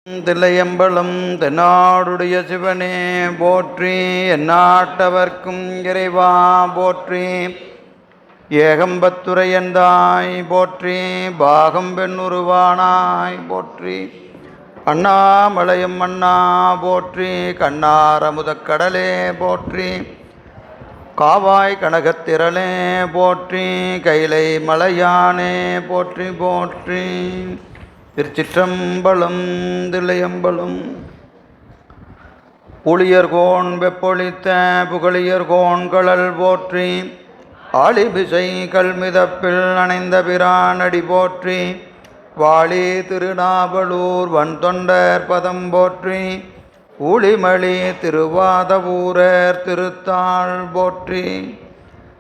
தில்லையம்பலம் தென்னாடுடைய சிவனே போற்றி. எந்நாட்டவர்க்கும் இறைவா போற்றி. ஏகம்பத்துரையந்தாய் போற்றி. பாகம் பெண்ணுருவானாய் போற்றி. அண்ணாமலையம் மன்னா போற்றி. கண்ணாரமுதக்கடலே போற்றி. காவாய் கனகத்திரளே போற்றி. கைலை மலையானே போற்றி போற்றி. திருச்சிற்றம்பலம். தில்லையம்பலம். புளியர்கோன் வெப்பொழித்த புகழியர்கோன் கழல் போற்றி. ஆளிபிசை கல்மிதப்பில் அணைந்த பிரானடி போற்றி. வாளி திருநாவலூர் வன்தொண்டர் பதம் போற்றி. ஊழிமளி திருவாதவூரர் திருத்தாள் போற்றி.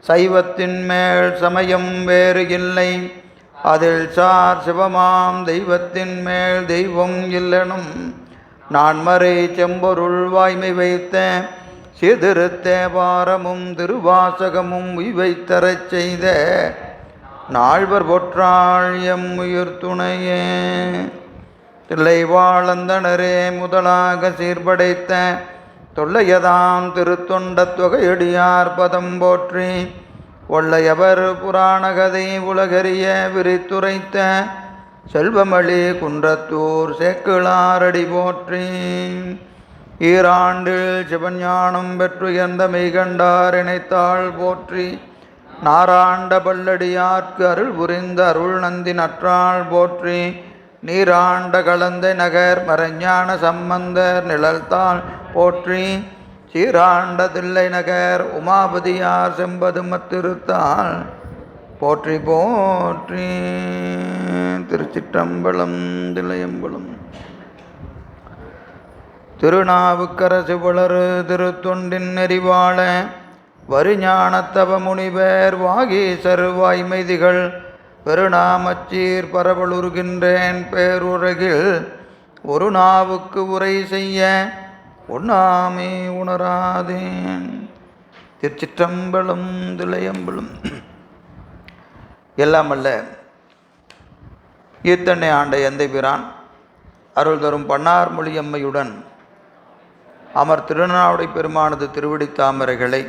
சைவத்தின் மேல் சமயம் வேறு இல்லை, அதில் சார் சிவமாம் தெய்வத்தின் மேல் தெய்வம் இல்லெனும் நான்மறை செம்பொருள் வாய்மை வைத்த சீர்திருத்தேவாரமும் திருவாசகமும் உய்வைத்தரச் செய்த நால்வர் பொற்றாள் எம் உயிர் துணையே. தில்லைவாழந்தனரே முதலாக சீர்படைத்த தொல்லையதாம் திருத்தொண்ட தொகையடியார் பதம் போற்றி. ஒள்ளையவர் புராணகதை உலகறிய விரித்துரைத்த செல்வமளி குன்றத்தூர் சேக்கிழாரடி போற்றி. ஈராண்டில் சிவஞானம் பெற்றுயர்ந்த மெய்கண்டார் இணைத்தாள் போற்றி. நாராண்ட பல்லடியார்க்கு அருள் புரிந்த அருள் நந்தி நற்றாள் போற்றி. நீராண்ட கலந்த நகர் மறைஞான சம்பந்தர் நிழல்தாள் போற்றி. சீராண்ட தில்லை நகர் உமாபதியார் செம்பதுமத்திருத்தாள் போற்றி போற்றி. திருச்சிற்றம்பலம். தில்லையம்பலம். திருநாவுக்கரசு வளரு திருத்தொண்டின் நெறிவாழ வருஞானத்தவ முனிவர் வாகீசர் வாய்மைதிகள் பெருநாமச்சீர் பரவலுருகின்றேன் பேருலகில் ஒரு நாவுக்கு உரை செய்ய ஒண்ணாமே உணராதேன். திருச்சிற்றம்பலம். தில்லையம்பலம். எல்லாமல்ல ஈத்தன்னை ஆண்ட எந்தை பிரான் அருள் தரும் பன்னார் மொழியம்மையுடன் அமர் திருநாவுடை பெருமானது திருவடி தாமரைகளை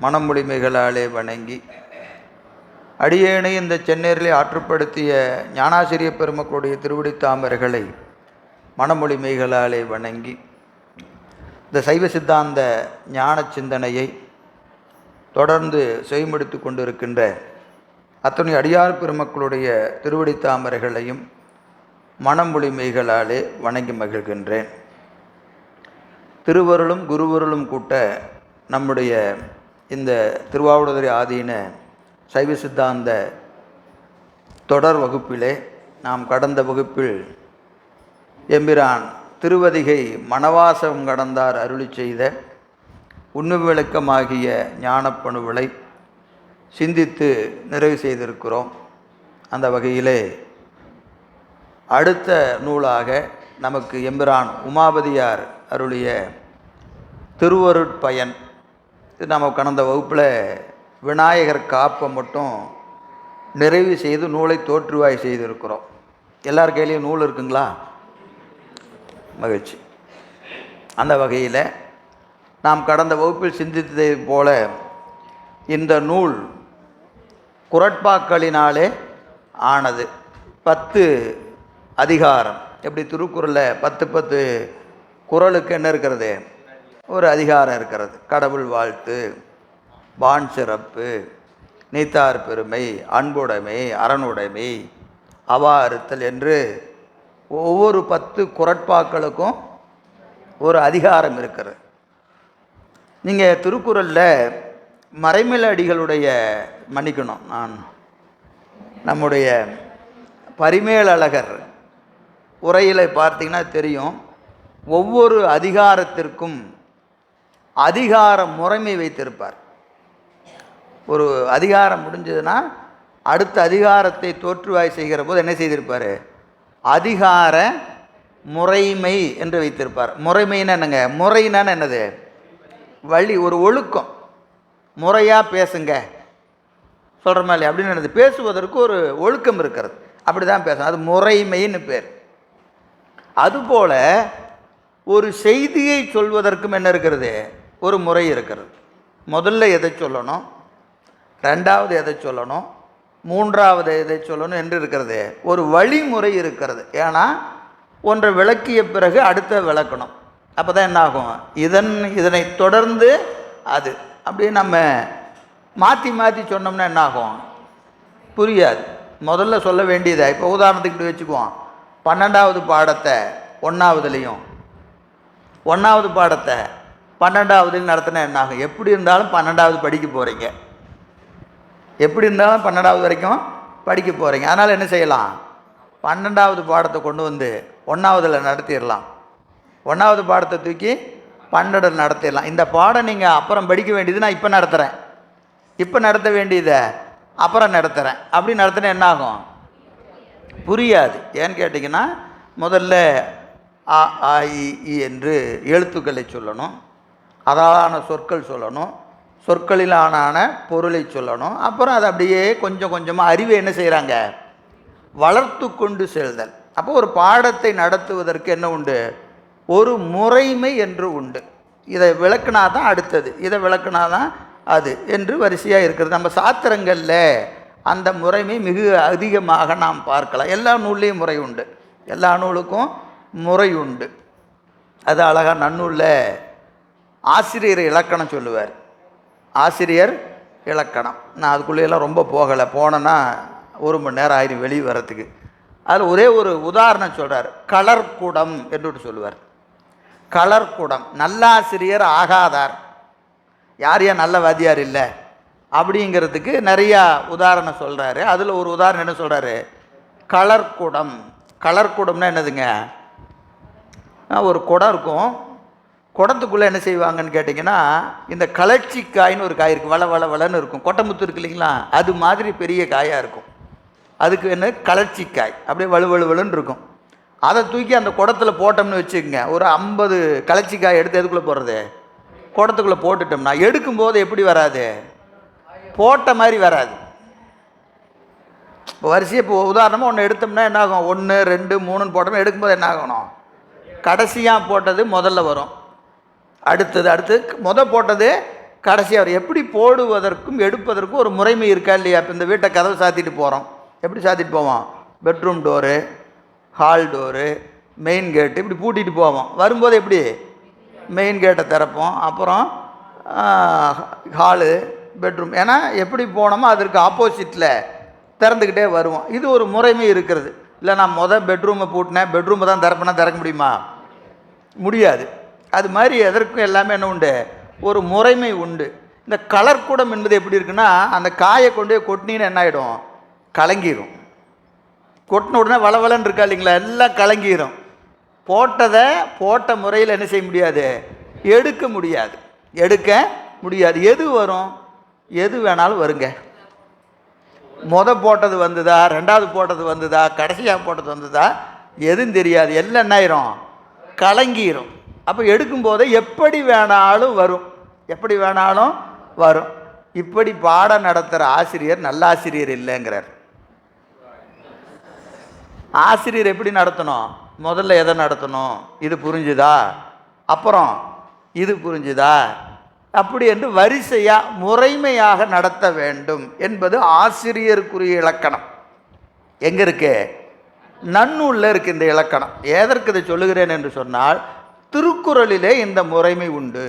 மனமொழிமைகளாலே வணங்கி அடியேனை இந்த சென்னேரிலே ஆற்றுப்படுத்திய ஞானாசிரிய பெருமக்களுடைய திருவடி தாமரைகளை மனமொழிமைகளாலே வணங்கி இந்த சைவ சித்தாந்த ஞான சிந்தனையை தொடர்ந்து செய்முடித்து கொண்டிருக்கின்ற அத்தனை அடியார் பெருமக்களுடைய திருவடி தாமரைகளையும் மனமொழிமைகளாலே வணங்கி மகிழ்கின்றேன். திருவருளும் குருவருளும் கூட்ட நம்முடைய இந்த திருவாவடுதுறை ஆதீன சைவ சித்தாந்த தொடர் வகுப்பிலே நாம் கடந்த வகுப்பில் எம்பிரான் திருவதிகை மணவாசம் கடந்தார் அருளி செய்த உண்மை விளக்கமாகிய ஞானப்பணுவிலை சிந்தித்து நிறைவு செய்திருக்கிறோம். அந்த வகையிலே அடுத்த நூலாக நமக்கு எம்பிரான் உமாபதியார் அருளிய திருவருட்பயன், இது நம்ம கடந்த வகுப்பில் விநாயகர் காப்பை மட்டும் நிறைவு செய்து நூலை தோற்றுவாய் செய்திருக்கிறோம். எல்லார் கையிலையும் நூல் இருக்குங்களா? மகிழ்ச்சி. அந்த வகையில் நாம் கடந்த வகுப்பில் சிந்தித்ததை போல இந்த நூல் குறட்பாக்களினாலே ஆனது. 10 அதிகாரம். எப்படி திருக்குறளில் 10 குறளுக்கு என்ன இருக்கிறது? ஒரு அதிகாரம் இருக்கிறது. கடவுள் வாழ்த்து, வான் சிறப்பு, நீத்தார் பெருமை, அன்புடைமை, அறனுடைமை, அவா அறுத்தல் என்று ஒவ்வொரு 10 குறட்பாக்களுக்கும் ஒரு அதிகாரம் இருக்கிறது. நீங்கள் திருக்குறளில் மறைமலை அடிகளுடைய மன்னிக்கணும், நான் நம்முடைய பரிமேலழகர் உரையில் பார்த்தீங்கன்னா தெரியும், ஒவ்வொரு அதிகாரத்திற்கும் அதிகார முறைமை வைத்திருப்பார். ஒரு அதிகாரம் முடிஞ்சதுன்னா அடுத்த அதிகாரத்தை தோற்றுவாய் செய்கிற போது என்ன செய்திருப்பார்? அதிகார முறைமை என்று வைத்திருப்பார். முறைமைன்னா என்னங்க? முறைனா என்னது? வழி, ஒரு ஒழுக்கம். முறையாக பேசுங்க சொல்கிற மாதிரி அப்படின்னு என்னது? பேசுவதற்கு ஒரு ஒழுக்கம் இருக்கிறது. அப்படி தான் பேசணும். அது முறைமைன்னு பேர். அதுபோல் ஒரு செய்தியை சொல்வதற்கும் என்ன இருக்கிறது, ஒரு முறை இருக்கிறது. முதல்ல எதை சொல்லணும், ரெண்டாவது எதை சொல்லணும், மூன்றாவது எதை சொல்லணும் என்று இருக்கிறது, ஒரு வழிமுறை இருக்கிறது. ஏன்னா ஒன்றை விளக்கிய பிறகு அடுத்த விளக்கணும். அப்போ தான் என்னாகும், இதனை தொடர்ந்து அது அப்படியே நம்ம மாற்றி மாற்றி சொன்னோம்னா என்னாகும், புரியாது. முதல்ல சொல்ல வேண்டியதை இப்போ உதாரணத்துக்கிட்ட வச்சுக்குவோம். 12வது பாடத்தை 1ஆவதுலேயும் 1ஆவது பாடத்தை 12ஆவதுலையும் நடத்தினா என்னாகும், எப்படி இருந்தாலும் 12ஆவது படிக்க போகிறீங்க, எப்படி இருந்தாலும் 12ஆவது வரைக்கும் படிக்க போகிறீங்க. அதனால் என்ன செய்யலாம், 12ஆவது பாடத்தை கொண்டு வந்து 1ஆவதில் நடத்திடலாம், 1ஆவது பாடத்தை தூக்கி 12 நடத்திடலாம். இந்த பாடம் நீங்கள் அப்புறம் படிக்க வேண்டியது நான் இப்போ நடத்துகிறேன், இப்போ நடத்த வேண்டியதை அப்புறம் நடத்துகிறேன், அப்படி நடத்தினா என்னாகும், புரியாது. ஏன்னு கேட்டிங்கன்னா முதல்ல அ ஆ இ என்று எழுத்துக்களை சொல்லணும், அதான சொற்கள் சொல்லணும், சொற்களிலான பொருளை சொல்லணும். அப்புறம் அது அப்படியே கொஞ்சம் கொஞ்சமாக அறிவை என்ன செய்கிறாங்க, வளர்த்து கொண்டு செல்தல். அப்போ ஒரு பாடத்தை நடத்துவதற்கு என்ன உண்டு, ஒரு முறைமை என்று உண்டு. இதை விளக்குனா தான் அடுத்தது, இதை விளக்குனா தான் அது என்று வரிசையாக இருக்கிறது. நம்ம சாத்திரங்களில் அந்த முறைமை மிக அதிகமாக நாம் பார்க்கலாம். எல்லா நூல்லையும் முறை உண்டு, எல்லா நூலுக்கும் முறை உண்டு. அது அழகாக நன்னூலில் ஆசிரியர் இலக்கணம் சொல்லுவார், ஆசிரியர் இலக்கணம். நான் அதுக்குள்ளேயெல்லாம் ரொம்ப போகலை, போனேன்னா 1 மணி நேரம் ஆயிரம் வெளியே வர்றதுக்கு. அதில் ஒரே ஒரு உதாரணம் சொல்கிறார், கலர்குடம் என்று சொல்லுவார். கலர்குடம், நல்லாசிரியர் ஆகாதார், யார் நல்ல வாத்தியார் இல்லை அப்படிங்கிறதுக்கு நிறையா உதாரணம் சொல்கிறாரு. அதில் ஒரு உதாரணம் என்ன சொல்கிறாரு, கலர்குடம். கலர்குடம்னா என்னதுங்க, ஒரு குடம் இருக்கும், குடத்துக்குள்ளே என்ன செய்வாங்கன்னு கேட்டிங்கன்னா இந்த கலர்ச்சிக்காயின்னு ஒரு காய் இருக்குது, வள வள வளன்னு இருக்கும், கொட்டமுத்து இருக்கு இல்லைங்களா, அது மாதிரி பெரிய காயாக இருக்கும். அதுக்கு என்ன கலர்ச்சிக்காய், அப்படியே வலுவலுவலுன்னு இருக்கும். அதை தூக்கி அந்த குடத்தில் போட்டோம்னு வச்சுக்கோங்க, ஒரு 50 கலர்ச்சிக்காய் எடுத்து எதுக்குள்ளே போடுறது, குடத்துக்குள்ளே போட்டுட்டோம்னா எடுக்கும்போது எப்படி வராது, போட்ட மாதிரி வராது. இப்போ வரிசையை இப்போ உதாரணமாக ஒன்று எடுத்தோம்னா என்ன ஆகும், 1 2 3ன்னு போட்டோம்னா எடுக்கும்போது என்ன ஆகணும், கடைசியாக போட்டது முதல்ல வரும், அடுத்து போட்டது கடைசியாக வரும். எப்படி போடுவதற்கும் எடுப்பதற்கும் ஒரு முறைமை இருக்கா இல்லையா. இப்போ இந்த வீட்டை கதவை சாத்திட்டு போகிறோம், எப்படி சாத்திட்டு போவோம், bedroom door, hall door, main கேட்டு இப்படி பூட்டிகிட்டு போவோம். வரும்போது எப்படி மெயின் கேட்டை திறப்போம், அப்புறம் ஹாலு, பெட்ரூம், ஏன்னா எப்படி போனோமோ அதற்கு ஆப்போசிட்டில் திறந்துக்கிட்டே வருவோம். இது ஒரு முறைமை இருக்கிறது. இல்லை நான் பெட்ரூமை பூட்டினேன், பெட்ரூமை தான் திறப்பேனா, திறக்க முடியுமா, முடியாது. அது மாதிரி எதற்கும் எல்லாமே என்ன உண்டு, ஒரு முறைமை உண்டு. இந்த கலர்குடம் என்பது எப்படி இருக்குன்னா, அந்த காயை கொண்டு கொட்டினீன்னு என்ன ஆகிடும், கலங்கிடும். கொட்டின உடனே வளவலன்னு இருக்கா இல்லைங்களா, எல்லாம் கலங்கிடும். போட்ட முறையில் என்ன செய்ய முடியாது, எடுக்க முடியாது. எது வரும், எது வேணாலும் வருங்க. போட்டது வந்ததா, 2வது போட்டது வந்ததா, கடைசியாக போட்டது வந்ததா, எதுவும் தெரியாது. எல்லாம் என்ன ஆயிரும், கலங்கிரும். அப்போ எடுக்கும்போது எப்படி வேணாலும் வரும். இப்படி பாடம் நடத்துகிற ஆசிரியர் நல்ல ஆசிரியர் இல்லைங்கிறார். ஆசிரியர் எப்படி நடத்தணும், முதல்ல எதை நடத்தணும், இது புரிஞ்சுதா, அப்புறம் இது புரிஞ்சுதா, அப்படி என்று வரிசையாக முறைமையாக நடத்த வேண்டும் என்பது ஆசிரியருக்குரிய இலக்கணம். எங்கே இருக்கு, நன்னூலில் இருக்கு இந்த இலக்கணம். எதற்கு இதை சொல்லுகிறேன் என்று சொன்னால், திருக்குறளிலே இந்த முறைமை உண்டு.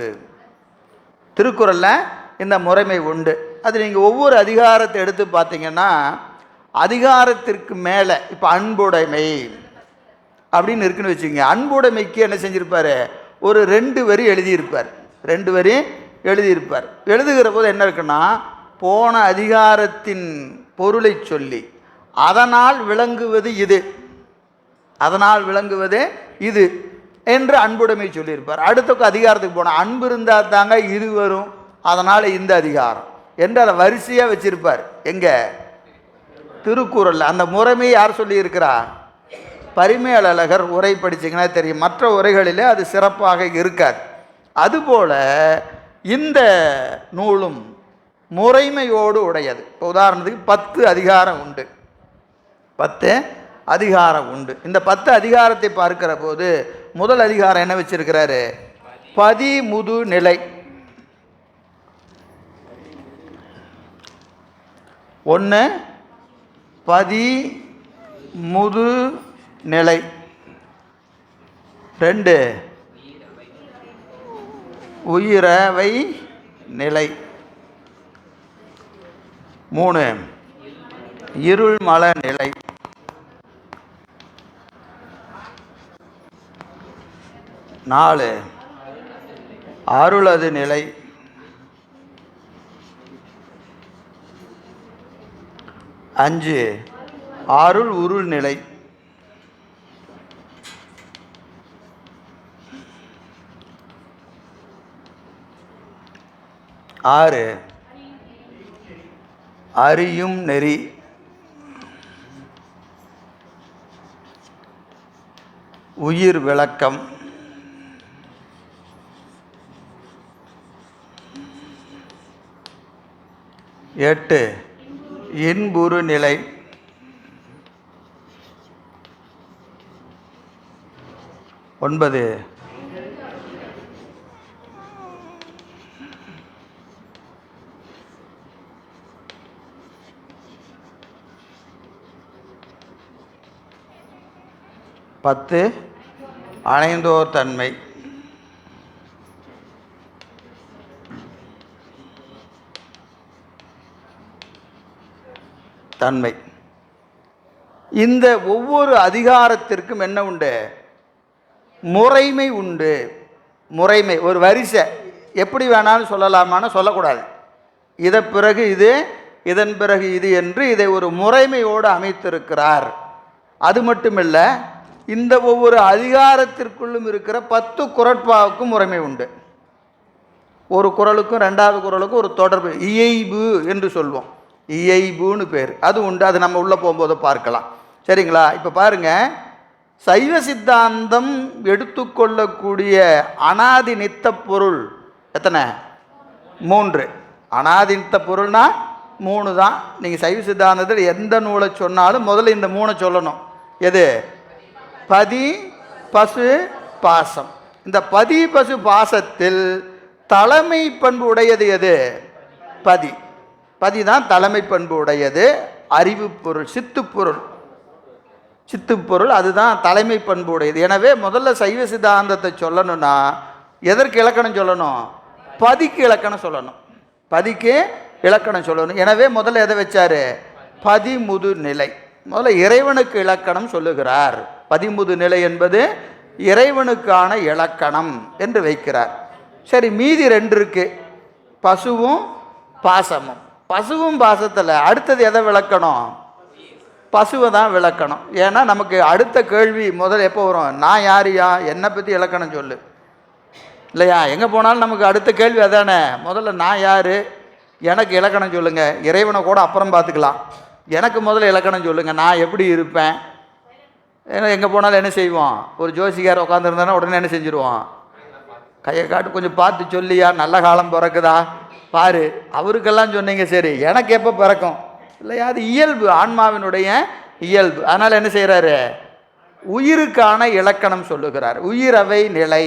திருக்குறளில் இந்த முறைமை உண்டு. அது நீங்கள் ஒவ்வொரு அதிகாரத்தை எடுத்து பார்த்தீங்கன்னா, அதிகாரத்திற்கு மேலே இப்போ அன்புடைமை அப்படின்னு இருக்குன்னு வச்சுக்கோங்க. அன்புடைமைக்கு என்ன செஞ்சுருப்பார், ஒரு 2 வரி எழுதியிருப்பார். எழுதுகிற போது என்ன இருக்குன்னா, போன அதிகாரத்தின் பொருளை சொல்லி அதனால் விளங்குவது இது என்று அன்புடைமை சொல்லியிருப்பார். அடுத்த அதிகாரத்துக்கு போனால் அன்பு இருந்தால் தாங்க இது வரும், அதனால் இந்த அதிகாரம் என்று அதை வரிசையாக வச்சிருப்பார். எங்கே, திருக்குறளில். அந்த முறைமையை யார் சொல்லியிருக்கிறா, பரிமேலழகர் உரை படிச்சிங்கன்னா தெரியும். மற்ற உரைகளிலே அது சிறப்பாக இருக்காது. அதுபோல் இந்த நூலும் முறைமையோடு உடையது. இப்போ உதாரணத்துக்கு 10 அதிகாரம் உண்டு, 10 அதிகாரம் உண்டு. இந்த 10 அதிகாரத்தை பார்க்கிற போது முதல் அதிகாரம் என்ன வச்சிருக்கிறாரு? பதிமுது நிலை. 1 பதிமுது நிலை, 2 உயிரவை நிலை, 3 இருள்மல நிலை, 4 அருளது நிலை, 5 அருள் உருள் நிலை, 6 அறியும் நெறி, 'உயிர் விளக்கம்', 8 இன்புறு நிலை, 9 10 அணைந்தோர் தன்மை. இந்த ஒவ்வொரு அதிகாரத்திற்கும் என்ன உண்டு? முறைமை உண்டு. முறைமை, ஒரு வரிசை. எப்படி வேணாலும் சொல்லலாமான்னு சொல்லக்கூடாது. இதன் பிறகு இது, இதன் பிறகு இது என்று இதை ஒரு முறைமையோடு அமைத்திருக்கிறார். அது மட்டுமில்லை, இந்த ஒவ்வொரு அதிகாரத்திற்குள்ளும் இருக்கிற 10 குறட்பாவுக்கும் முறைமை உண்டு. ஒரு குறளுக்கும் 2வது குறளுக்கும் ஒரு தொடர்பு, இயைபு என்று சொல்வோம். இயைபுன்னு பேர், அது உண்டு. அது நம்ம உள்ளே போகும்போது பார்க்கலாம். சரிங்களா? இப்போ பாருங்கள், சைவ சித்தாந்தம் எடுத்துக்கொள்ளக்கூடிய அனாதி நித்த பொருள் எத்தனை? 3. அனாதி நித்த பொருள்னா 3 தான். நீங்கள் சைவ சித்தாந்தத்தில் எந்த நூலை சொன்னாலும் முதல்ல இந்த 3 சொல்லணும். எது? பதி பசு பாசம். இந்த பதி பசு பாசத்தில் தலைமை பண்பு உடையது எது? பதி. பதி தான் தலைமை பண்பு உடையது. அறிவு பொருள், சித்துப்பொருள், சித்துப்பொருள் அதுதான் தலைமை பண்பு உடையது. எனவே முதல்ல சைவ சித்தாந்தத்தை சொல்லணும்னா எதற்கு இலக்கணம் சொல்லணும்? பதிக்கு இலக்கணம் சொல்லணும். பதிக்கு இலக்கணம் சொல்லணும். எனவே முதல்ல எதை வச்சாரு? பதிமுது நிலை. முதல்ல இறைவனுக்கு இலக்கணம் சொல்லுகிறார். பதிமுது நிலை என்பது இறைவனுக்கான இலக்கணம் என்று வைக்கிறார். சரி, மீதி 2 இருக்கு, பசுவும் பாசமும். பசுவும் பாசத்தில் அடுத்தது எதை விளக்கணும்? பசுவை தான் விளக்கணும். ஏன்னா நமக்கு அடுத்த கேள்வி முதல்ல எப்போ வரும்? நான் யாரியா, என்னை பற்றி இலக்கணம் சொல்லு, இல்லையா? எங்கே போனாலும் நமக்கு அடுத்த கேள்வி அதானே. முதல்ல நான் யார், எனக்கு இலக்கணம் சொல்லுங்கள். இறைவனை கூட அப்புறம் பார்த்துக்கலாம். எனக்கு முதல்ல இலக்கணம் சொல்லுங்கள், நான் எப்படி இருப்பேன். ஏன்னா எங்கே போனாலும் என்ன செய்வோம்? ஒரு ஜோசிகார் உட்காந்துருந்தானா உடனே என்ன செஞ்சுருவோம்? கையை காட்டு, கொஞ்சம் பார்த்து சொல்லியா, நல்ல காலம் பிறக்குதா பாரு. அவருக்கெல்லாம் சொன்னீங்க, சரி, எனக்கு எப்போ பிறக்கும், இல்லையா? அது இயல்பு, ஆன்மாவினுடைய இயல்பு. அதனால் என்ன செய்கிறாரு? உயிருக்கான இலக்கணம் சொல்லுகிறார். உயிரவை நிலை,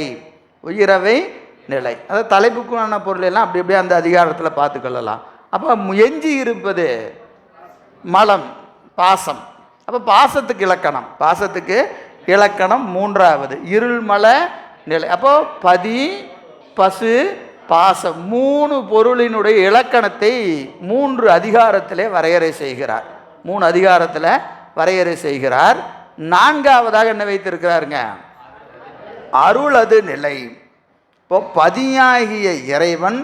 உயிரவை நிலை. அதாவது தலைப்புக்கான பொருள் எல்லாம் அப்படி அப்படியே அந்த அதிகாரத்தில் பார்த்துக்கொள்ளலாம். அப்போ எஞ்சி இருப்பது மலம், பாசம். அப்போ பாசத்துக்கு இலக்கணம், பாசத்துக்கு இலக்கணம் 3வது இருள்மல நிலை. அப்போ பதி பசு பாசம் 3 பொருளினுடைய இலக்கணத்தை 3 அதிகாரத்திலே வரையறை செய்கிறார். 3 அதிகாரத்தில் வரையறை செய்கிறார். 4வதாக என்ன வைத்திருக்கிறாருங்க? அருளது நிலை. இப்போ பதியாகிய இறைவன்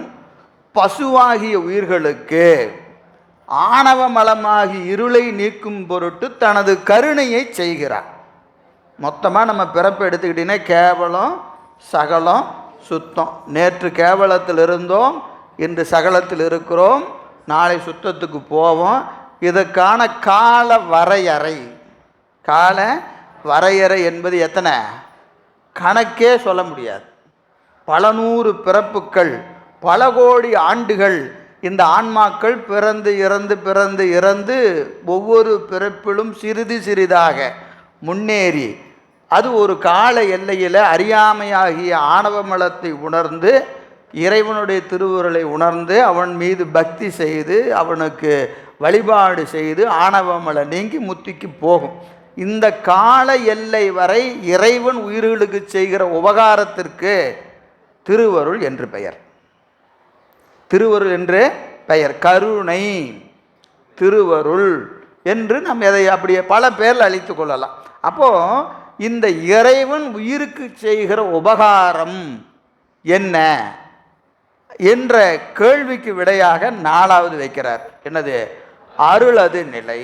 பசுவாகிய உயிர்களுக்கு ஆணவ மலமாகி இருளை நீக்கும் பொருட்டு தனது கருணையை செய்கிறார். மொத்தமாக நம்ம பிறப்பு எடுத்துக்கிட்டீங்கன்னா கேவலம் சகலம் சுத்தம். நேற்று கேவலத்தில் இருந்தோம், இன்று சகலத்தில் இருக்கிறோம், நாளை சுத்தத்துக்கு போவோம். இதற்கான கால வரையறை, கால வரையறை என்பது எத்தனை? கணக்கே சொல்ல முடியாது. பல நூறு பிறப்புக்கள், பல கோடி ஆண்டுகள் இந்த ஆன்மாக்கள் பிறந்து இறந்து பிறந்து இறந்து ஒவ்வொரு பிறப்பிலும் சிறிது சிறிதாக முன்னேறி அது ஒரு கால எல்லையில் அறியாமையாகிய ஆணவமலத்தை உணர்ந்து இறைவனுடைய திருவுருளை உணர்ந்து அவன் மீது பக்தி செய்து அவனுக்கு வழிபாடு செய்து ஆணவமலை நீங்கி முத்திக்கு போகும். இந்த கால எல்லை வரை இறைவன் உயிர்களுக்கு செய்கிற உபகாரத்திற்கு திருவருள் என்று பெயர். திருவருள் என்று பெயர். கருணை, திருவருள் என்று நம்ம எதை அப்படியே பல பேரில் அழித்து கொள்ளலாம். அப்போது இந்த இறைவன் உயிருக்கு செய்கிற உபகாரம் என்ன என்ற கேள்விக்கு விடையாக 4வது வைக்கிறார். என்னது? அருளது நிலை.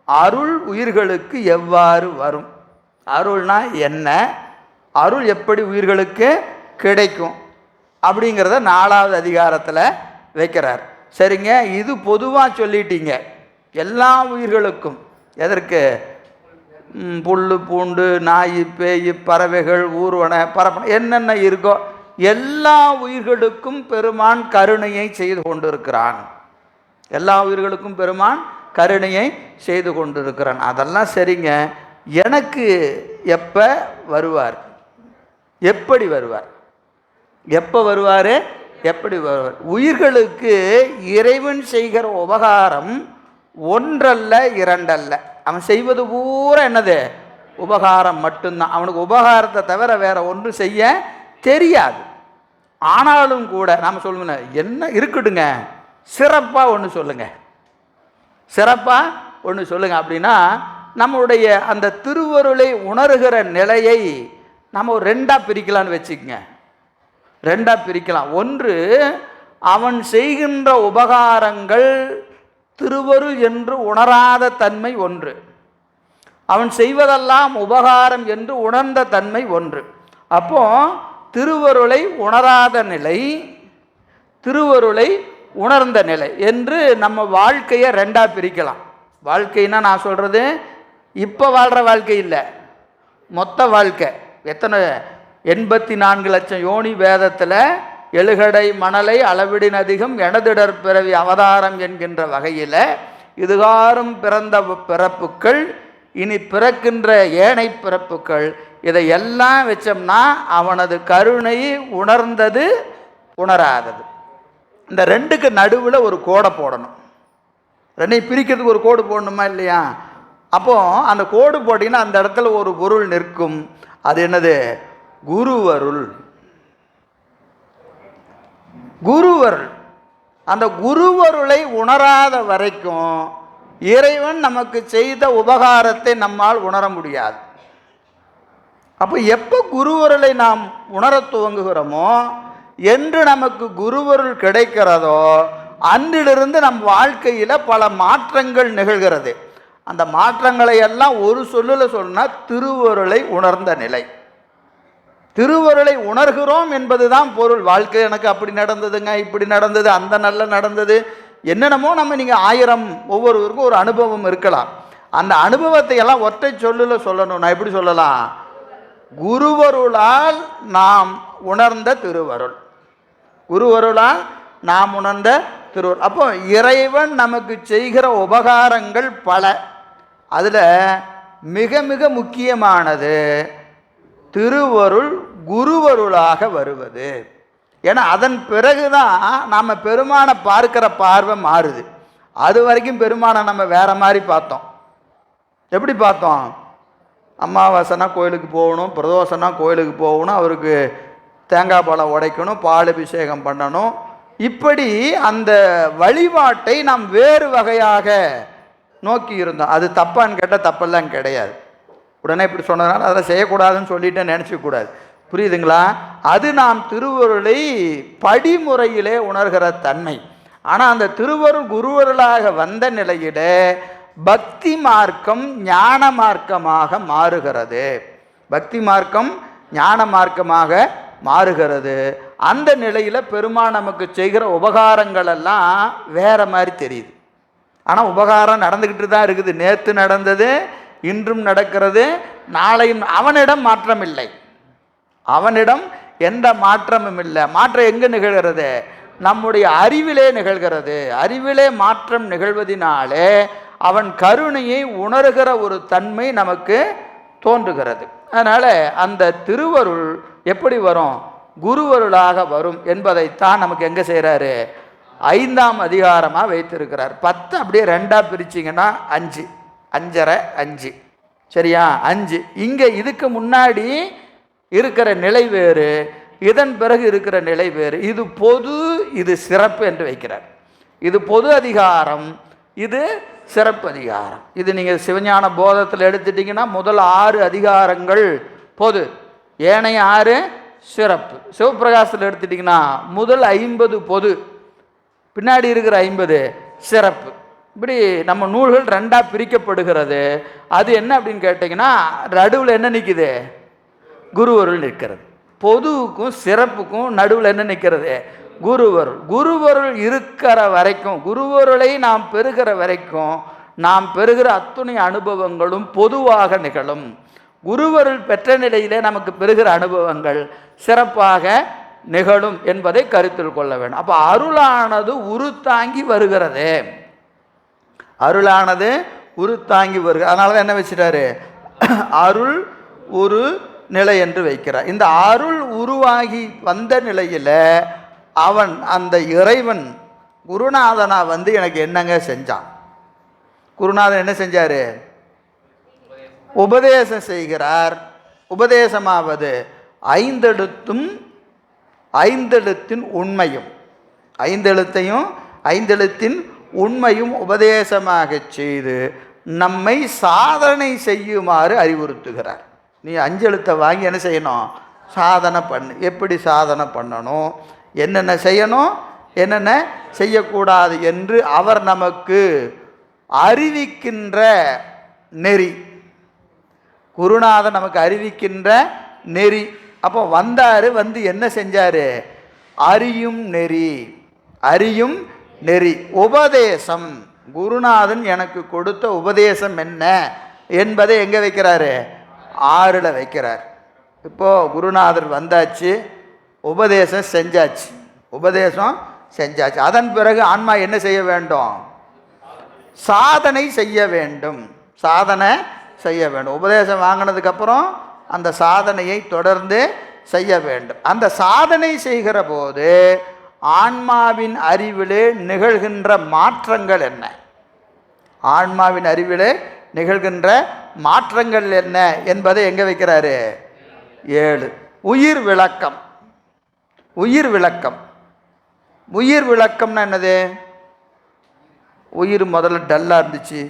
அருள் உயிர்களுக்கு எவ்வாறு வரும்? அருள்னா என்ன? அருள் எப்படி உயிர்களுக்கு கிடைக்கும் அப்படிங்கிறத 4வது அதிகாரத்தில் வைக்கிறார். சரிங்க, இது பொதுவாக சொல்லிட்டீங்க எல்லா உயிர்களுக்கும். எதற்கு? புல் பூண்டு நாய் பேய் பறவைகள் ஊர்வன பரப்பன என்னென்ன இருக்கோ எல்லா உயிர்களுக்கும் பெருமான் கருணையை செய்து கொண்டிருக்கிறான். எல்லா உயிர்களுக்கும் பெருமான் கருணையை செய்து கொண்டிருக்கிறான். அதெல்லாம் சரிங்க, எனக்கு எப்போ வருவார்? எப்படி வருவார்? எப்போ வருவார்? எப்படி வருவார்? உயிர்களுக்கு இறைவன் செய்கிற உபகாரம் ஒன்றல்ல இரண்டல்ல. அவன் செய்வது பூரா என்னது? உபகாரம் மட்டும்தான். அவனுக்கு உபகாரத்தை தவிர வேற ஒன்றும் செய்ய தெரியாது. ஆனாலும் கூட நாம் சொல்லுங்க, என்ன இருக்கட்டுங்க, சிறப்பாக ஒன்று சொல்லுங்க, சிறப்பாக ஒன்று சொல்லுங்க அப்படின்னா நம்முடைய அந்த திருவருளை உணர்கிற நிலையை நம்ம ஒரு 2ஆக பிரிக்கலான்னு வச்சுக்கோங்க. 2ஆக பிரிக்கலாம். ஒன்று, அவன் செய்கின்ற உபகாரங்கள் திருவருள் என்று உணராத தன்மை ஒன்று, அவன் செய்வதெல்லாம் உபகாரம் என்று உணர்ந்த தன்மை ஒன்று. அப்போ திருவருளை உணராத நிலை, திருவருளை உணர்ந்த நிலை என்று நம்ம வாழ்க்கையை 2ஆக பிரிக்கலாம். வாழ்க்கைன்னா நான் சொல்கிறது இப்போ வாழ்கிற வாழ்க்கை இல்லை, மொத்த வாழ்க்கை. எத்தனை 84 லட்சம் யோனி வேதத்தில் எழுகடை மணலை அளவிடின் அதிகம் எனதிடர் பிறவி அவதாரம் என்கின்ற வகையில் இதுகாரும் பிறந்த பிறப்புக்கள் இனி பிறக்கின்ற ஏனை பிறப்புக்கள் இதையெல்லாம் வச்சோம்னா அவனது கருணை உணர்ந்தது உணராதது. இந்த 2க்கு நடுவில் ஒரு கோடை போடணும். 2ஐயும் பிரிக்கிறதுக்கு ஒரு கோடு போடணுமா இல்லையா? அப்போது அந்த கோடு போட்டிங்கன்னா அந்த இடத்துல ஒரு பொருள் நிற்கும். அது என்னது? குருவருள். குருவருள். அந்த குருவருளை உணராத வரைக்கும் இறைவன் நமக்கு செய்த உபகாரத்தை நம்மால் உணர முடியாது. அப்போ எப்போ குருவருளை நாம் உணர துவங்குகிறோமோ, என்று நமக்கு குருவருள் கிடைக்கிறதோ அன்றிலிருந்து நம் வாழ்க்கையில் பல மாற்றங்கள் நிகழ்கிறது. அந்த மாற்றங்களை எல்லாம் ஒரு சொல்லில் சொன்னால் திருவருளை உணர்ந்த நிலை. திருவருளை உணர்கிறோம் என்பதுதான் பொருள். வாழ்க்கை எனக்கு அப்படி நடந்ததுங்க, இப்படி நடந்தது, அந்த நல்ல நடந்தது, என்னென்னமோ நம்ம நீங்கள் 1000 ஒவ்வொருவருக்கும் ஒரு அனுபவம் இருக்கலாம். அந்த அனுபவத்தை எல்லாம் ஒற்றை சொல்லில் சொல்லணும். நான் எப்படி சொல்லலாம்? குருவருளால் நாம் உணர்ந்த திருவருள், குருவருளால் நாம் உணர்ந்த திருவருள். அப்போ இறைவன் நமக்கு செய்கிற உபகாரங்கள் பல. அதில் மிக மிக முக்கியமானது திருவருள் குருவருளாக வருவது. ஏன்னா அதன் பிறகுதான் நாம் பெருமானை பார்க்கிற பார்வை மாறுது. அது வரைக்கும் பெருமானை நம்ம வேற மாதிரி பார்த்தோம். எப்படி பார்த்தோம்? அமாவாசைனா கோயிலுக்கு போகணும், பிரதோஷனா கோயிலுக்கு போகணும், அவருக்கு தேங்காய் பழம் உடைக்கணும், பால் அபிஷேகம் பண்ணணும். இப்படி அந்த வழிபாட்டை நாம் வேறு வகையாக நோக்கி இருந்தோம். அது தப்பான்னு கேட்டால் தப்பெல்லாம் கிடையாது. உடனே இப்படி சொன்னதுனால அதை செய்யக்கூடாதுன்னு சொல்லிட்டு நினச்சிக்கூடாது. புரியுதுங்களா? அது நாம் திருவருளை படிமுறையிலே உணர்கிற தன்மை. ஆனால் அந்த திருவருள் குருவருளாக வந்த நிலையில பக்தி மார்க்கம் ஞான மார்க்கமாக மாறுகிறது. பக்தி மார்க்கம் ஞான மார்க்கமாக மாறுகிறது. அந்த நிலையில் பெருமான் நமக்கு செய்கிற உபகாரங்கள் எல்லாம் வேற மாதிரி தெரியுது. ஆனால் உபகாரம் நடந்துக்கிட்டு தான் இருக்குது. நேற்று நடந்தது, இன்றும் நடக்கிறது, நாளையும். அவனிடம் மாற்றம் இல்லை, அவனிடம் எந்த மாற்றமும் இல்லை. மாற்றம் எங்கே நிகழ்கிறது? நம்முடைய அறிவிலே நிகழ்கிறது. அறிவிலே மாற்றம் நிகழ்வதினாலே அவன் கருணையை உணர்கிற ஒரு தன்மை நமக்கு தோன்றுகிறது. அதனால் அந்த திருவருள் எப்படி வரும்? குருவருளாக வரும் என்பதைத்தான் நமக்கு எங்கே செய்கிறாரு? 5ஆம் அதிகாரமாக வைத்திருக்கிறார். 10 அப்படியே 2ஆக பிரிச்சிங்கன்னா 5, 5.5, 5 சரியா? 5. இங்கே இதுக்கு முன்னாடி இருக்கிற நிலை வேறு, இதன் பிறகு இருக்கிற நிலை வேறு. இது பொது, இது சிறப்பு என்று வைக்கிறார். இது பொது அதிகாரம், இது சிறப்பு அதிகாரம். இது நீங்கள் சிவஞான போதத்தில் எடுத்துட்டிங்கன்னா முதல் 6 அதிகாரங்கள் பொது, ஏனைய 6 சிறப்பு. சிவப்பிரகாசத்தில் எடுத்துட்டிங்கன்னா முதல் 50 பொது, பின்னாடி இருக்கிற 50 சிறப்பு. இப்படி நம்ம நூல்கள் 2ஆக பிரிக்கப்படுகிறது. அது என்ன அப்படின்னு கேட்டிங்கன்னா, நடுவில் என்ன நிற்குது? குருவருள் நிற்கிறது. பொதுவுக்கும் சிறப்புக்கும் நடுவில் என்ன நிற்கிறது? குருவருள். குருவருள் இருக்கிற வரைக்கும், குருவருளை நாம் பெறுகிற வரைக்கும் நாம் பெறுகிற அத்துணை அனுபவங்களும் பொதுவாக நிகழும். குருவருள் பெற்ற நிலையிலே நமக்கு பெறுகிற அனுபவங்கள் சிறப்பாக நிகழும் என்பதை கருத்தில் கொள்ள வேண்டும். அப்போ அருளானது உருத்தாங்கி வருகிறது. அருளானது உருத்தாங்கி வருகிறது. அதனால தான் என்ன வச்சுட்டாரு? அருள் ஒரு நிலை என்று வைக்கிறார். இந்த அருள் உருவாகி வந்த நிலையில் அவன், அந்த இறைவன் குருநாதனா வந்து எனக்கு என்னங்க செஞ்சான்? குருநாதன் என்ன செஞ்சார்? உபதேசம் செய்கிறார். உபதேசமாவது 5 எழுத்தும் 5 எழுத்தின் உண்மையும், 5 எழுத்தையும் 5 எழுத்தின் உண்மையும் உபதேசமாக செய்து நம்மை சாதனை செய்யுமாறு அறிவுறுத்துகிறார். நீ 5 எழுத்தை வாங்கி என்ன செய்யணும்? சாதனை பண்ணு. எப்படி சாதனை பண்ணணும், என்னென்ன செய்யணும், என்னென்ன செய்யக்கூடாது என்று அவர் நமக்கு அறிவிக்கின்ற நெறி. குருநாதன் நமக்கு அறிவிக்கின்ற நெறி. அப்போ வந்தார், வந்து என்ன செஞ்சார்? அறியும் நெறி, அறியும் நெறி, உபதேசம். குருநாதன் எனக்கு கொடுத்த உபதேசம் என்ன என்பதை எங்கே வைக்கிறாரு? 6ல் வைக்கிறார். இப்போது குருநாதர் வந்தாச்சு, உபதேசம் செஞ்சாச்சு, உபதேசம் செஞ்சாச்சு. அதன் பிறகு ஆன்மா என்ன செய்ய வேண்டும்? சாதனை செய்ய வேண்டும். சாதனை செய்ய வேண்டும். உபதேசம் வாங்கினதுக்கப்புறம் அந்த சாதனையை தொடர்ந்து செய்ய வேண்டும். அந்த சாதனை செய்கிற போது ஆன்மாவின் அறிவிலே நிகழ்கின்ற மாற்றங்கள் என்ன? ஆன்மாவின் அறிவிலே நிகழ்கின்ற மாற்றங்கள் என்ன என்பதை எங்கே வைக்கிறாரு? 7. உயிர் விளக்கம். உயிர் விளக்கம். உயிர் விளக்கம்னா என்னது? உயிர் முதல்ல டல்லாக இருந்துச்சு,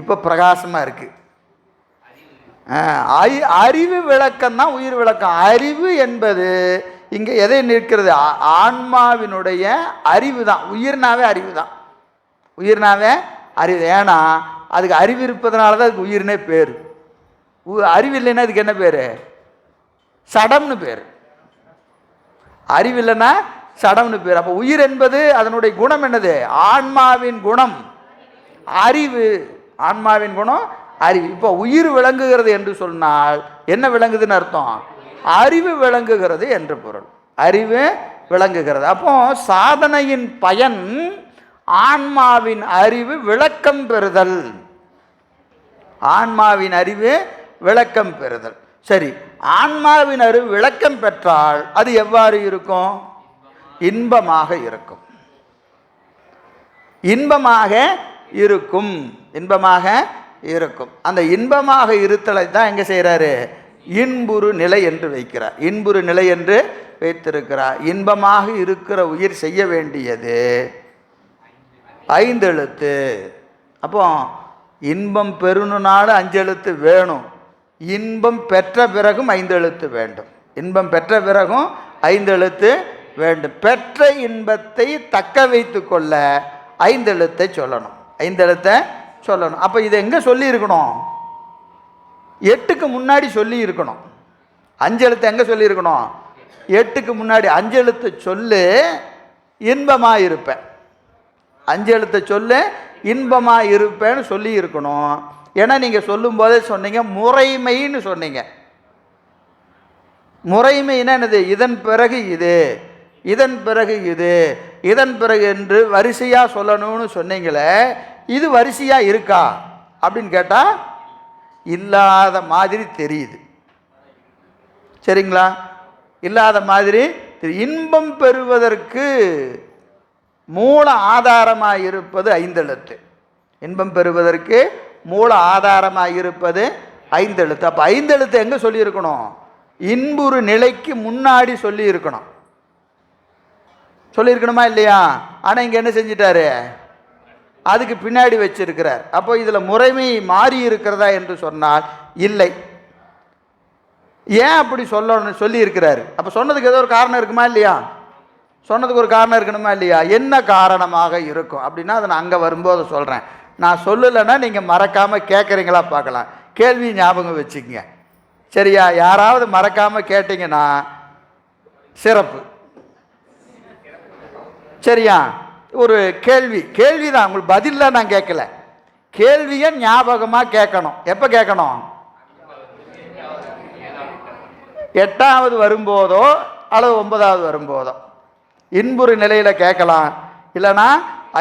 இப்போ பிரகாசமாக இருக்குது. அறிவு விளக்கம் தான் உயிர் விளக்கம். அறிவு என்பது இங்கே எதை நிற்கிறது? ஆன்மாவினுடைய அறிவு தான். உயிர்னாவே அறிவு தான். உயிர்னாவே அறிவு. ஏன்னா அதுக்கு அறிவு இருப்பதனால தான் அதுக்கு உயிர்னே பேர். அறிவு இல்லைன்னா அதுக்கு என்ன பேர்? சடம்னு பேர். அறிவு இல்லைன்னா சடம்னு பேர். அப்போ உயிர் என்பது அதனுடைய குணம் என்னது? ஆன்மாவின் குணம் அறிவு. ஆன்மாவின் குணம் அறிவு. இப்போ உயிர் விளங்குகிறது என்று சொன்னால் என்ன விளங்குதுன்னு அர்த்தம்? அறிவு விளங்குகிறது என்று பொருள். அறிவு விளங்குகிறது. அப்போ சாதனையின் பயன் ஆன்மாவின் அறிவு விளக்கம் பெறுதல். ஆன்மாவின் அறிவு விளக்கம் பெறுதல். சரி, ஆன்மாவின் அறிவு விளக்கம் பெற்றால் அது எவ்வாறு இருக்கும்? இன்பமாக இருக்கும். இன்பமாக இருக்கும். இன்பமாக இருக்கும். அந்த இன்பமாக இருத்தலை தான் எங்கே செய்கிறாரு? இன்புறு நிலை என்று வைக்கிறார். இன்புறு நிலை என்று வைத்திருக்கிறார். இன்பமாக இருக்கிற உயிர் செய்ய வேண்டியது 5 எழுத்து. அப்போ இன்பம் பெறணுனாலும் 5 எழுத்து வேணும். இன்பம் பெற்ற பிறகும் 5 எழுத்து வேண்டும். இன்பம் பெற்ற பிறகும் 5 எழுத்து வேண்டும். பெற்ற இன்பத்தை தக்க வைத்து கொள்ள 5 எழுத்தை சொல்லணும். 5 எழுத்தை சொல்லணும். அப்போ இதை எங்கே சொல்லி இருக்கணும்? 8க்கு முன்னாடி சொல்லி இருக்கணும். 5 எழுத்து எங்கே சொல்லி இருக்கணும்? 8க்கு முன்னாடி. 5 எழுத்து சொல்லு இன்பமாக இருப்பேன். 5 எழுத்தை சொல்லு இன்பமாக இருப்பேன்னு சொல்லி இருக்கணும். ஏன்னா நீங்கள் சொல்லும் போதே சொன்னீங்க முறைமைன்னு சொன்னீங்க. முறைமைன்னா என்னது? இதன் பிறகு இது, இதன் பிறகு இது, இதன் பிறகு என்று வரிசையாக சொல்லணும்னு சொன்னீங்களே, இது வரிசையாக இருக்கா அப்படின்னு கேட்டால் இல்லாத மாதிரி தெரியுது. சரிங்களா? இல்லாத மாதிரி இன்பம் பெறுவதற்கு மூல ஆதாரமாக இருப்பது ஐந்தெழுத்து. இன்பம் பெறுவதற்கு மூல ஆதாரமாக இருப்பது ஐந்தெழுத்து. அப்போ ஐந்தெழுத்து எங்கே சொல்லியிருக்கணும்? இன்புறு நிலைக்கு முன்னாடி சொல்லியிருக்கணும். சொல்லியிருக்கணுமா இல்லையா? ஆனால் இங்கே என்ன செஞ்சிட்டாரு? அதுக்கு பின்னாடி வச்சிருக்கிறார். அப்போ இதில் முறைமை மாறி இருக்கிறதா என்று சொன்னால் இல்லை. ஏன் அப்படி சொல்லி இருக்கிறாரு? அப்போ சொன்னதுக்கு ஏதோ ஒரு காரணம் இருக்குமா இல்லையா? சொன்னதுக்கு ஒரு காரணம் இருக்கணுமா இல்லையா? என்ன காரணமாக இருக்கும் அப்படின்னா அதை நான் அங்கே வரும்போது சொல்கிறேன். நான் சொல்லலைன்னா நீங்கள் மறக்காமல் கேட்குறீங்களா பார்க்கலாம். கேள்வி ஞாபகம் வச்சுக்கங்க. சரியா? யாராவது மறக்காமல் கேட்டிங்கன்னா சிறப்பு. சரியா? ஒரு கேள்வி தான், உங்களுக்கு பதிலாக நான் கேட்கல. கேள்வியை ஞாபகமாக கேட்கணும். எப்போ கேட்கணும்? 8வது வரும்போதோ அல்லது 9வது வரும்போதோ இன்புறு நிலையில் கேட்கலாம். இல்லைனா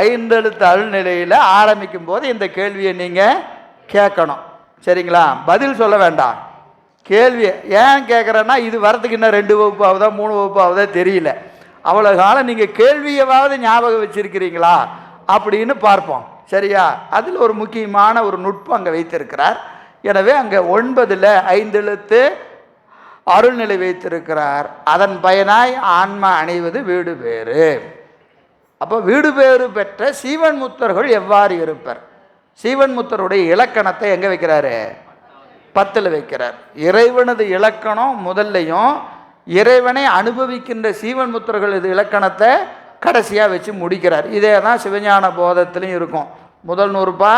ஐந்தெழுத்து அழு நிலையில் ஆரம்பிக்கும் போது இந்த கேள்வியை நீங்கள் கேட்கணும். சரிங்களா? பதில் சொல்ல வேண்டாம். கேள்வி ஏன் கேட்குறேன்னா இது வரத்துக்கு இன்னும் 2 வகுப்பு ஆகுதா 3 வகுப்பு ஆகுதா தெரியல. அவ்வளோ காலம் நீங்கள் கேள்வியவாவது ஞாபகம் வச்சிருக்கிறீங்களா அப்படின்னு பார்ப்போம். சரியா? அதில் ஒரு முக்கியமான ஒரு நுட்பம் அங்கே வைத்திருக்கிறார். எனவே அங்கே 9ல் ஐந்தெழுத்து அருள்நிலை வைத்திருக்கிறார். அதன் பயனாய் ஆன்மா அணைவது வீடு பேறு. அப்போ வீடு பேறு பெற்ற சீவன் முத்தர்கள் எவ்வாறு இருப்பர்? சீவன் முத்தருடைய இலக்கணத்தை எங்கே வைக்கிறாரு? 10ல் வைக்கிறார். இறைவனது இலக்கணம் முதல்லையும் இறைவனை அனுபவிக்கின்ற சீவன் முத்தர்கள் இது இலக்கணத்தை கடைசியாக வச்சு முடிக்கிறார். இதே தான் சிவஞான போதத்திலையும் இருக்கும். முதல் நூறுபா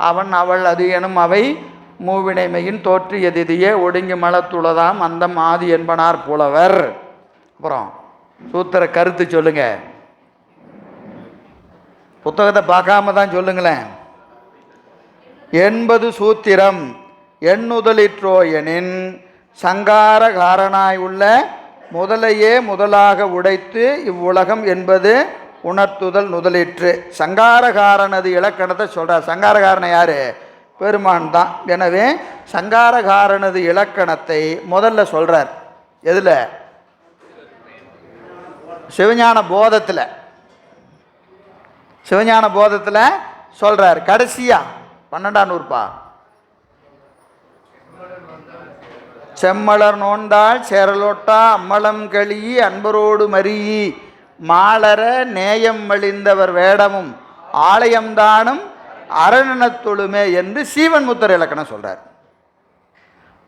அவன் அவள் அது எனும் அவை மூவினைமையின் தோற்றியதியே ஒடுங்கி மலத்துளதாம் அந்தம் ஆதி என்பனார் புலவர். அப்புறம் சூத்திர கருத்து சொல்லுங்க. புத்தகத்தை பார்க்காம தான் சொல்லுங்களேன். 80 சூத்திரம் எண்ணுதலிற்றோயனின் சங்கார காரணாய் உள்ள முதலையே முதலாக உடைத்து இவ்வுலகம் என்பது உணர்த்துதல் முதலிற்று. சங்காரகாரனது இலக்கணத்தை சொல்கிறார். சங்காரகாரன் யார்? பெருமான் தான். எனவே சங்காரகாரனது இலக்கணத்தை முதல்ல சொல்கிறார். எதில்? சிவஞான போதத்தில். சிவஞான போதத்தில் சொல்கிறார். கடைசியா 12ஆம் நூறுபா செம்மலர் நோண்டால் சேரலோட்டா அம்மலம் களி அன்பரோடு மறியி மாலர நேயம் மலிந்தவர் வேடமும் ஆலயம்தானும் அரணனத்தொழுமே என்று சீவன் முத்தர் இலக்கணம் சொல்கிறார்.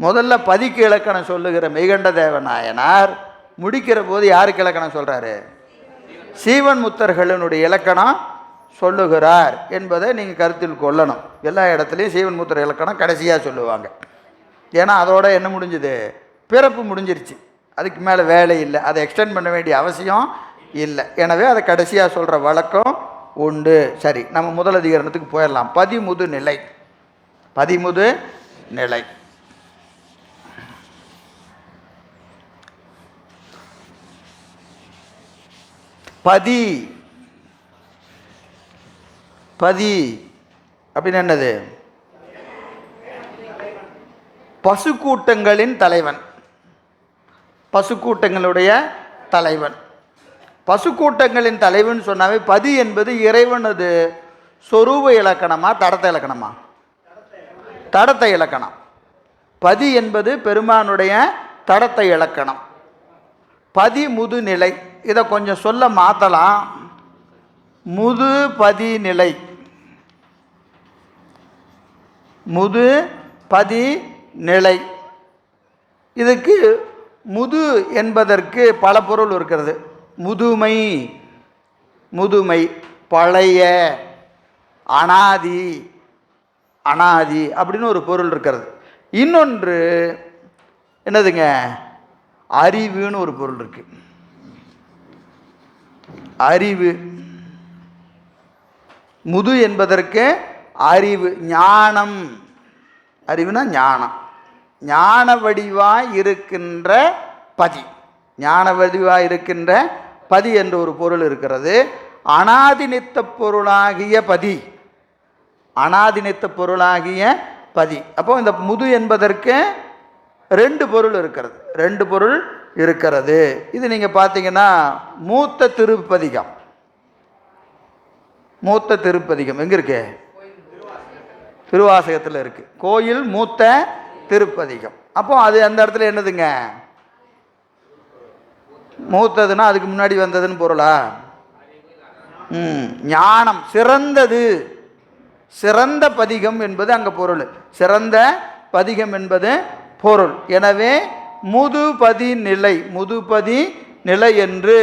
முதல்ல பதிக்கு இலக்கணம் சொல்லுகிற மெய்கண்ட தேவநாயனார் முடிக்கிற போது யாருக்கு இலக்கணம் சொல்கிறாரு? சீவன் முத்தர்களுடைய இலக்கணம் சொல்லுகிறார் என்பதை நீங்கள் கருத்தில் கொள்ளணும். எல்லா இடத்துலையும் சீவன் முத்தர் இலக்கணம் கடைசியாக சொல்லுவாங்க. ஏன்னா அதோட என்ன முடிஞ்சுது? பிறப்பு முடிஞ்சிருச்சு. அதுக்கு மேலே வேலை இல்லை. அதை எக்ஸ்டெண்ட் பண்ண வேண்டிய அவசியம் இல்லை. எனவே அதை கடைசியாக சொல்கிற வழக்கம் உண்டு. சரி, நம்ம முதல் அதிகரணத்துக்கு போயிடலாம். பதிமுது நிலை. பதிமுது நிலை பதி பதி அப்படின்னு என்னது? பசுக்கூட்டங்களின் தலைவன். பசுக்கூட்டங்களுடைய தலைவன். பசுக்கூட்டங்களின் தலைவன் சொன்னாவே பதி என்பது இறைவனது சொரூப இலக்கணமா தடத்த இலக்கணமா? தடத்த இலக்கணம். பதி என்பது பெருமானுடைய தடத்த இலக்கணம். பதி முது நிலை. இதை கொஞ்சம் சொல்ல மாற்றலாம். முது பதி நிலை. முது பதி நிலை. இதுக்கு முது என்பதற்கு பல பொருள் இருக்கிறது. முதுமை, முதுமை, பழைய, அனாதி, அனாதி அப்படின்னு ஒரு பொருள் இருக்கிறது. இன்னொன்று என்னதுங்க? அறிவுன்னு ஒரு பொருள் இருக்கு. அறிவு. முது என்பதற்கு அறிவு, ஞானம். அறிவுனா ஞானம். ஞான வடிவாய் இருக்கின்ற பதி. ஞான வடிவாய் இருக்கின்ற பதி என்ற ஒரு பொருள் இருக்கிறது. அனாதிநித்த பொருளாகிய பதி. அனாதிநித்த பொருளாகிய பதி. அப்போ இந்த முது என்பதற்கு ரெண்டு பொருள் இருக்கிறது, ரெண்டு பொருள் இருக்கிறது. இது நீங்கள் பார்த்தீங்கன்னா மூத்த திருப்பதிகம், மூத்த திருப்பதிகம் எங்கே இருக்கு? திருவாசகத்தில் இருக்கு. கோயில் மூத்த திருப்பதிகம். அப்போ அது அந்த இடத்துல என்னதுங்க? மூத்ததுன்னா அதுக்கு முன்னாடி வந்ததுன்னு பொருளா? ஞானம் சிறந்தது, சிறந்த பதிகம் என்பது அங்கே பொருள், சிறந்த பதிகம் என்பது பொருள். எனவே முதுபதி நிலை, முதுபதி நிலை என்று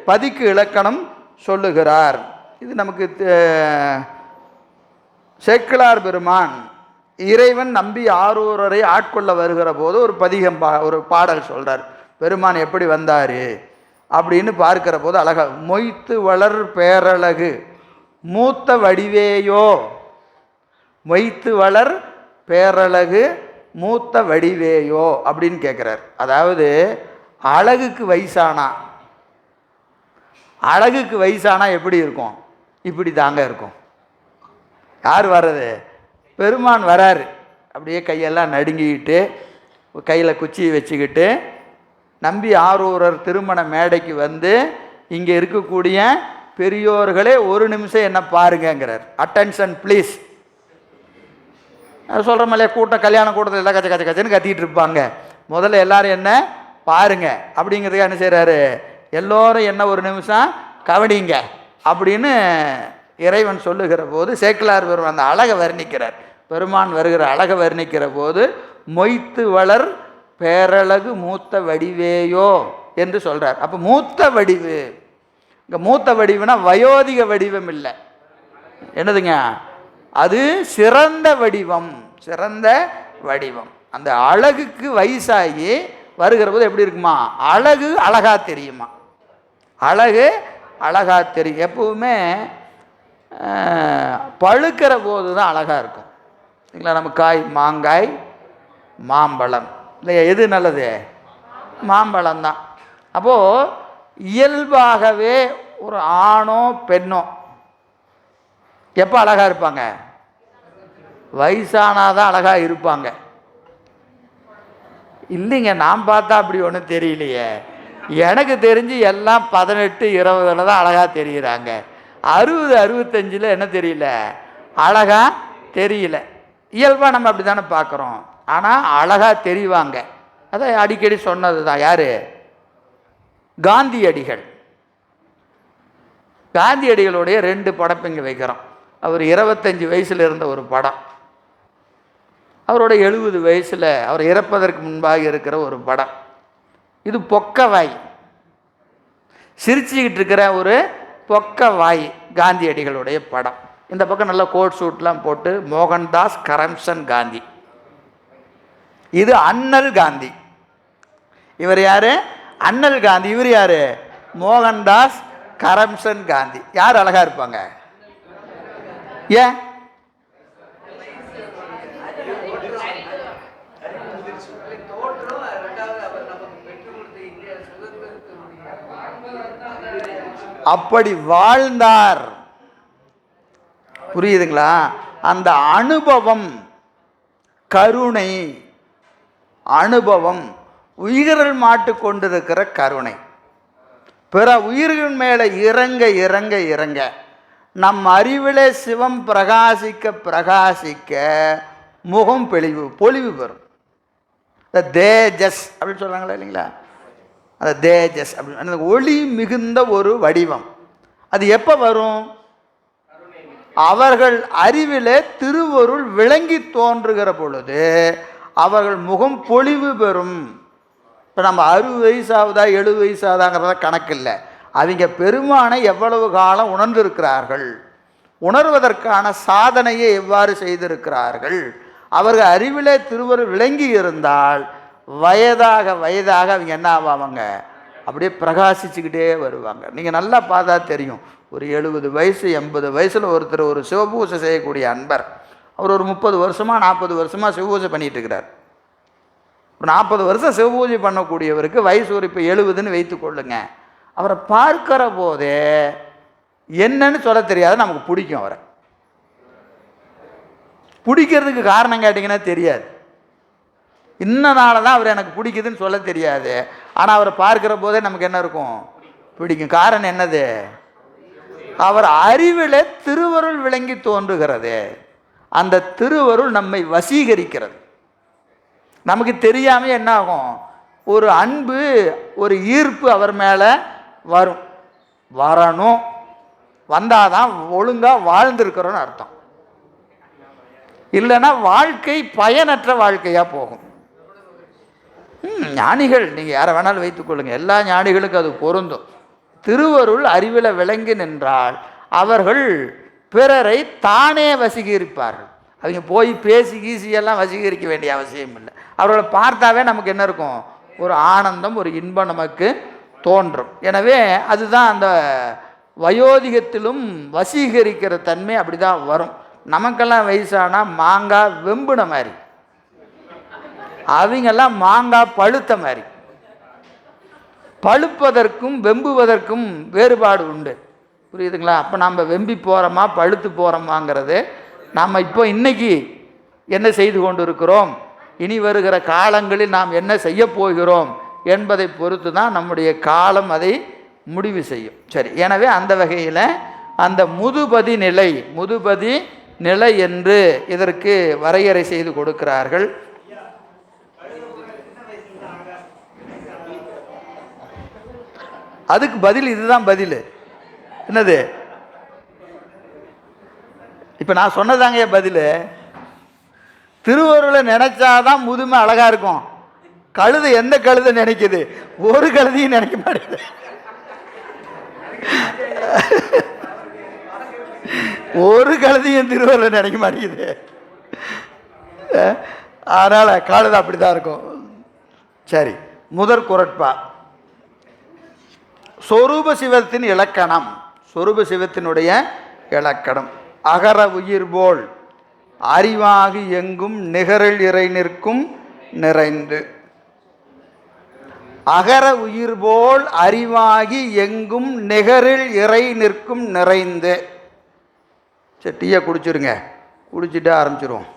பதிக்கு இலக்கணம் சொல்லுகிறார். இது நமக்கு சேக்கிழார் பெருமான் இறைவன் நம்பி ஆரூரரை ஆட்கொள்ள வருகிற போது ஒரு பதிகம் ஒரு பாடல் சொல்கிறார். பெருமான் எப்படி வந்தார் அப்படின்னு பார்க்கிற போது அழகா, மொய்த்து வளர் பேரழகு மூத்த வடிவேயோ, மொய்த்து வளர் பேரழகு மூத்த வடிவேயோ அப்படின்னு கேட்குறார். அதாவது அழகுக்கு வயசானா, அழகுக்கு வயசானா எப்படி இருக்கும்? இப்படி தாங்க இருக்கும். யார் வர்றது? பெருமான் வராரு. அப்படியே கையெல்லாம் நடுங்கிக்கிட்டு கையில் குச்சியை வச்சுக்கிட்டு நம்பி ஆரூரர் திருமண மேடைக்கு வந்து, இங்கே இருக்கக்கூடிய பெரியோர்களே ஒரு நிமிஷம் என்ன பாருங்கிறார். Attention please. சொல்கிற மாதிரியே கூட்டம், கல்யாண கூட்டத்தில் எல்லாம் கச்ச கச்ச கச்சன்னு கத்திக்கிட்டு இருப்பாங்க. முதல்ல எல்லாரும் என்ன பாருங்க அப்படிங்கிறதுக்கு என்ன செய்கிறாரு? எல்லோரும் என்ன ஒரு நிமிஷம் கவனிங்க அப்படின்னு இறைவன் சொல்லுகிற போது சேக்கிழார் பெருமான் அந்த அழகை வர்ணிக்கிறார். பெருமான் வருகிற அழகை வர்ணிக்கிற போது மொய்த்து வளர் பேரழகு மூத்த வடிவேயோ என்று சொல்கிறார். அப்போ மூத்த வடிவு, இங்கே மூத்த வடிவுனா வயோதிக வடிவம் இல்லை, என்னதுங்க? அது சிறந்த வடிவம், சிறந்த வடிவம். அந்த அழகுக்கு வயசாகி வருகிற போது எப்படி இருக்குமா? அழகு அழகா தெரியுமா? அழகு அழகா தெரியும். எப்பவுமே பழுக்கிற போது தான் அழகாக இருக்கும் இல்லைங்களா? நம்ம காய், மாங்காய், மாம்பழம் இல்லையா? எது நல்லது? மாம்பழம் தான். அப்போது இயல்பாகவே ஒரு ஆணோ பெண்ணோ எப்போ அழகாக இருப்பாங்க? வயசானாதான் அழகாக இருப்பாங்க. இல்லைங்க, நான் பார்த்தா அப்படி ஒன்றும் தெரியலையே. எனக்கு தெரிஞ்சு எல்லாம் 18, 20 தான் அழகாக தெரிகிறாங்க. 60, 65 என்ன தெரியல, அழகா தெரியல. இயல்பாக நம்ம அப்படி தானே பார்க்குறோம். ஆனால் அழகாக தெரிவாங்க. அதை அடிக்கடி சொன்னது தான் யார்? காந்தியடிகள். காந்தியடிகளுடைய 2 படம் இங்கே வைக்கிறோம். அவர் 25 வயசில் இருந்த ஒரு படம், அவரோட 70 வயசில் அவர் இறப்பதற்கு முன்பாக இருக்கிற ஒரு படம். இது பொக்கவாய், சிரிச்சுக்கிட்டு இருக்கிற ஒரு பொக்கவாய் காந்தியடிகளுடைய படம். இந்த பக்கம் நல்ல கோட் சூட்லாம் போட்டு மோகன்தாஸ் கரம்சன் காந்தி. இது அண்ணல் காந்தி. இவர் யாரு? அண்ணல் காந்தி. இவர் யாரு? மோகன்தாஸ் கரம்சன் காந்தி. யார் அழகா இருப்பாங்க? ஏன்? அப்படி வாழ்ந்தார். புரியுதுங்களா? அந்த அனுபவம், கருணை அனுபவம், உயிர்கள் மாட்டு கொண்டிருக்கிற கருணை, பிற உயிர்கள் மேலே இறங்க இறங்க இறங்க நம் அறிவிலே சிவம் பிரகாசிக்க பிரகாசிக்க முகம் பொலிவு பெறும். தேஜஸ் அப்படின்னு சொல்கிறாங்களா இல்லைங்களா? அந்த தேஜஸ் அப்படின்னு ஒளி மிகுந்த ஒரு வடிவம். அது எப்போ வரும்? அவர்கள் அறிவிலே திருவருள் விளங்கி தோன்றுகிற பொழுது அவர்கள் முகம் பொலிவு பெறும். இப்போ நம்ம 60 வயசாகுதா 70 வயசாகுதாங்கிறத கணக்கு இல்லை. அவங்க பெருமானை எவ்வளவு காலம் உணர்ந்திருக்கிறார்கள், உணர்வதற்கான சாதனையை எவ்வாறு செய்திருக்கிறார்கள், அவர்கள் அறிவிலே திருவருள் விளங்கி இருந்தால் வயதாக வயதாக அவங்க என்ன ஆவாங்க? அப்படியே பிரகாசிச்சுக்கிட்டே வருவாங்க. நீங்கள் நல்லா பார்த்தா தெரியும். ஒரு 70 வயசு 80 வயசில் ஒருத்தர் ஒரு சிவபூஜை செய்யக்கூடிய அன்பர், அவர் ஒரு 30 வருஷமாக 40 வருஷமாக சிவபூஜை பண்ணிகிட்டு இருக்கிறார். ஒரு 40 வருஷம் சிவபூஜை பண்ணக்கூடியவருக்கு வயசு ஒரு இப்போ 70ன்னு வைத்து கொள்ளுங்க. அவரை பார்க்கிற போதே என்னன்னு சொல்ல தெரியாது, நமக்கு பிடிக்கும் அவரை. பிடிக்கிறதுக்கு காரணம் கேட்டிங்கன்னா தெரியாது. இன்னனால தான் அவர் எனக்கு பிடிக்குதுன்னு சொல்ல தெரியாது. ஆனால் அவரை பார்க்குற போதே நமக்கு என்ன இருக்கும்? பிடிக்கும். காரணம் என்னது? அவர் அறிவில் திருவருள் விளங்கி தோன்றுகிறது. அந்த திருவருள் நம்மை வசீகரிக்கிறது. நமக்கு தெரியாமல் என்ன ஆகும்? ஒரு அன்பு, ஒரு ஈர்ப்பு அவர் மேலே வரணும். வந்தால் தான் ஒழுங்காக வாழ்ந்திருக்கிறோன்னு அர்த்தம். இல்லைன்னா வாழ்க்கை பயனற்ற வாழ்க்கையாக போகும். ஞானிகள் நீங்கள் யாரை வேணாலும் வைத்துக்கொள்ளுங்க, எல்லா ஞானிகளுக்கும் அது பொருந்தும். திருவருள் அறிவில் விளங்கி நின்றால் அவர்கள் பிறரை தானே வசீகரிப்பார்கள். அவங்க போய் பேசி கீசியெல்லாம் வசீகரிக்க வேண்டிய அவசியம் இல்லை. அவர்களை பார்த்தாவே நமக்கு என்ன இருக்கும்? ஒரு ஆனந்தம், ஒரு இன்பம் நமக்கு தோன்றும். எனவே அதுதான் அந்த வயோதிகத்திலும் வசீகரிக்கிற தன்மை அப்படி தான் வரும். நமக்கெல்லாம் வயசானால் மாங்காய் வெம்புன மாதிரி, அவங்கெல்லாம் மாங்காய் பழுத்த மாதிரி. பழுப்பதற்கும் வெம்புவதற்கும் வேறுபாடு உண்டு, புரியுதுங்களா? அப்போ நம்ம வெம்பி போகிறோமா பழுத்து போகிறோமாங்கிறது நாம் இப்போ இன்னைக்கு என்ன செய்து கொண்டு இருக்கிறோம், இனி வருகிற காலங்களில் நாம் என்ன செய்ய போகிறோம் என்பதை பொறுத்து தான் நம்முடைய காலம் அதை முடிவு செய்யும். சரி, எனவே அந்த வகையில் அந்த முதுபதி நிலை என்று இதற்கு வரையறை செய்து கொடுக்கிறார்கள். அதுக்கு பதில் இதுதான். பதில் என்னது? இப்போ நான் சொன்னதாங்க பதில். திருவருளை நினைச்சாதான் முதுமை அழகா இருக்கும். கழுதை எந்த கழுதை நினைக்குது? ஒரு கழுதையும் நினைக்க மாட்டேங்குது. ஒரு கழுதையும் திருவருளை நினைக்க மாட்டேங்குது. அதனால கழுதை அப்படிதான் இருக்கும். சரி, முதற் குறட்பா சொரூப சிவத்தின் இலக்கணம். சொரூப சிவத்தினுடைய இலக்கணம் அகர உயிர் போல் அறிவாகி எங்கும் நிகரில் இறை நிற்கும் நிறைந்து. அகர உயிர் போல் அறிவாகி எங்கும் நிகரில் இறை நிற்கும் நிறைந்து. சரி, டீயை குடிச்சிருங்க, குடிச்சிட்டு ஆரம்பிச்சிருவோம்.